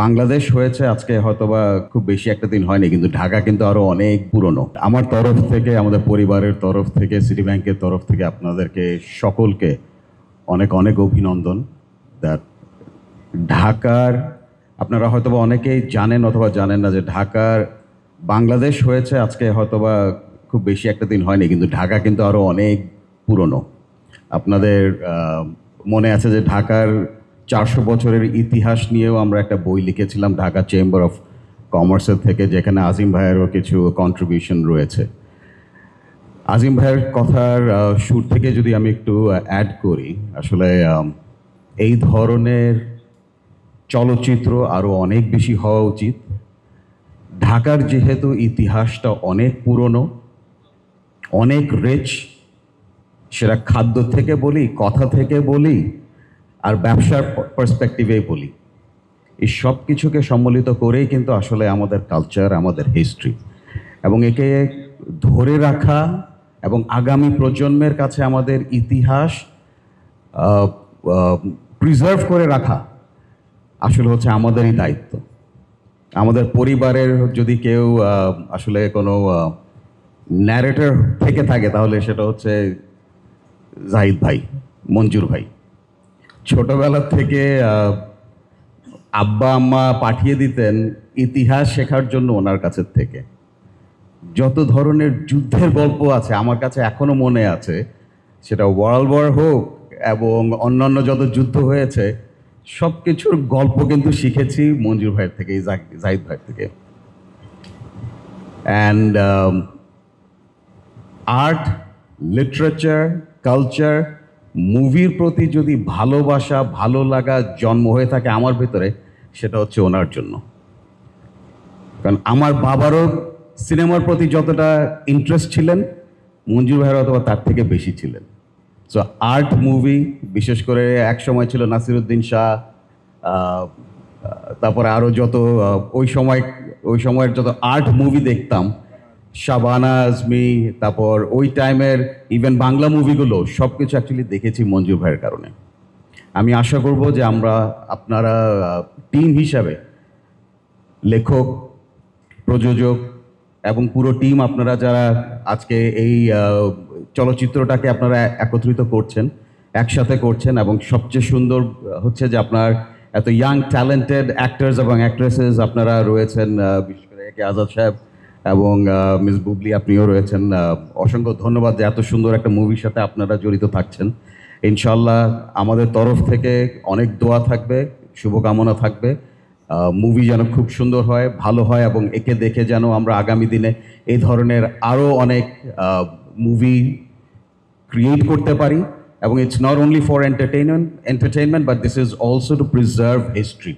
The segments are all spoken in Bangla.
বাংলাদেশ হয়েছে আজকে হয়তোবা খুব বেশি একটা দিন হয়নি, কিন্তু ঢাকা কিন্তু আরো অনেক পুরনো। আমার তরফ থেকে, আমাদের পরিবারের তরফ থেকে, সিটি ব্যাংকের তরফ থেকে আপনাদেরকে সকলকে অনেক অনেক অভিনন্দন। দ্যাট ঢাকার, আপনারা হয়তোবা অনেকেই জানেন অথবা জানেন না যে ঢাকার বাংলাদেশ হয়েছে আজকে হয়তোবা খুব বেশি একটা দিন হয়নি, কিন্তু ঢাকা কিন্তু আরো অনেক পুরনো। আপনাদের মনে আছে যে ঢাকার 400 বছরের ইতিহাস নিয়েও আমরা একটা বই লিখেছিলাম ঢাকা চেম্বার অফ কমার্সের থেকে, যেখানে আজিম ভাইয়েরও কিছু কন্ট্রিবিউশন রয়েছে। আজিম ভাইয়ের কথার সুর থেকে যদি আমি একটু অ্যাড করি, আসলে এই ধরনের চলচ্চিত্র আরও অনেক বেশি হওয়া উচিত। ঢাকার যেহেতু ইতিহাসটা অনেক পুরনো, অনেক রিচ, সেটা খাদ্য থেকে বলি, কথা থেকে বলি, আর ব্যবসার পার্সপেক্টিভেই বলি, এই সব কিছুকে সম্মিলিত করেই কিন্তু আসলে আমাদের কালচার, আমাদের হিস্ট্রি, এবং একে ধরে রাখা এবং আগামী প্রজন্মের কাছে আমাদের ইতিহাস প্রিজার্ভ করে রাখা আসলে হচ্ছে আমাদেরই দায়িত্ব। আমাদের পরিবারের যদি কেউ আসলে কোনো ন্যারেটর থেকে থাকে, তাহলে সেটা হচ্ছে জাহিদ ভাই, মঞ্জুর ভাই। ছোটবেলা থেকে আব্বা আম্মা পাঠিয়ে দিতেন ইতিহাস শেখার জন্য ওনার কাছের থেকে। যত ধরনের যুদ্ধের গল্প আছে আমার কাছে এখনো মনে আছে, সেটা ওয়ার্ল্ড ওয়ার হোক এবং অন্যান্য যত যুদ্ধ হয়েছে, সব কিছুর গল্প কিন্তু শিখেছি মঞ্জুর ভাইয়ের থেকে, জাহিদ ভাইয়ের থেকে। অ্যান্ড আর্ট, লিটারেচার, কালচার, মুভির প্রতি যদি ভালোবাসা, ভালো লাগা জন্ম হয়ে থাকে আমার ভিতরে, সেটা হচ্ছে ওনার জন্য। কারণ আমার বাবারও সিনেমার প্রতি যতটা ইন্টারেস্ট ছিলেন, মঞ্জুর ভাইয়ের অথবা তার থেকে বেশি ছিলেন। সো আর্ট, মুভি, বিশেষ করে এক সময় ছিল নাসিরুদ্দিন শাহ, তারপরে আরও যত ওই সময়ের যত আর্ট মুভি দেখতাম, শাবানা আজমি, তারপর ওই টাইমের ইভেন বাংলা মুভিগুলো, সব কিছু অ্যাকচুয়ালি দেখেছি মঞ্জুর ভাইয়ের কারণে। আমি আশা করব যে আপনারা টিম হিসাবে, লেখক, প্রযোজক এবং পুরো টিম, আপনারা যারা আজকে এই চলচ্চিত্রটাকে আপনারা একত্রিত করছেন, একসাথে করছেন, এবং সবচেয়ে সুন্দর হচ্ছে যে আপনার এত ইয়াং ট্যালেন্টেড অ্যাক্টার্স এবং অ্যাক্ট্রেসেস আপনারা রয়েছেন, বিশেষ করে একে আজাদ সাহেব এবং মিস বুবলি, আপনিও রয়েছেন। অসংখ্য ধন্যবাদ যে এত সুন্দর একটা মুভির সাথে আপনারা জড়িত থাকছেন। ইনশাল্লাহ আমাদের তরফ থেকে অনেক দোয়া থাকবে, শুভকামনা থাকবে। মুভি যেন খুব সুন্দর হয়, ভালো হয়, এবং একে দেখে যেন আমরা আগামী দিনে এই ধরনের আরও অনেক মুভি ক্রিয়েট করতে পারি। এবং it's not only for entertainment but this is also two preserve history.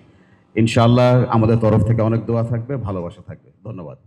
ইনশাল্লাহ আমাদের তরফ থেকে অনেক দোয়া থাকবে, ভালোবাসা থাকবে। ধন্যবাদ।